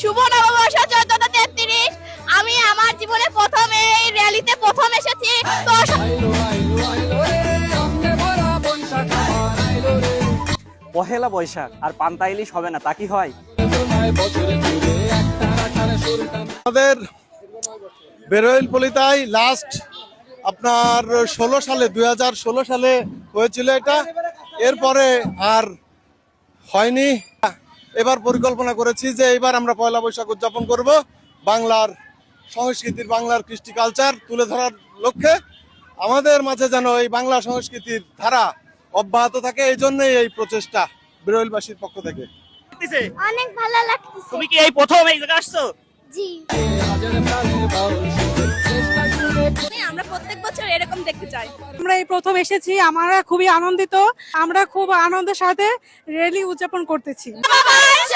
শুভ নববর্ষ 1433। আমি আমার জীবনে প্রথম এই র্যালিতে প্রথম এসেছি। তো পহেলা বৈশাখ আর পান্তা ইলিশ হবে না তা কি হয়? আমাদের বেরোইল পলিতায় লাস্ট আপনার 2016 সালে হয়েছিল এটা, এরপরে আর হয়নি। এবার পরিকল্পনা করেছি যে এবার আমরা পয়লা বৈশাখ উদযাপন করব বাংলার সংস্কৃতির, বাংলার কৃষ্টি কালচার তুলে ধরার লক্ষ্যে। আমাদের মাঝে যেন এই বাংলা সংস্কৃতির ধারা অব্যাহত থাকে, এই জন্যই এই প্রচেষ্টা বেরোইলবাসীর পক্ষ থেকে। অনেক ভালো লাগতেছে। তুমি কি এই প্রথম এই জায়গায় আসছো? জি, আমরা প্রত্যেক বছর এরকম দেখতে চাই। আমরা এই প্রথম এসেছি, আমরা খুবই আনন্দিত। আমরা খুব আনন্দের সাথে র্যালি উদযাপন করতেছি। নববর্ষ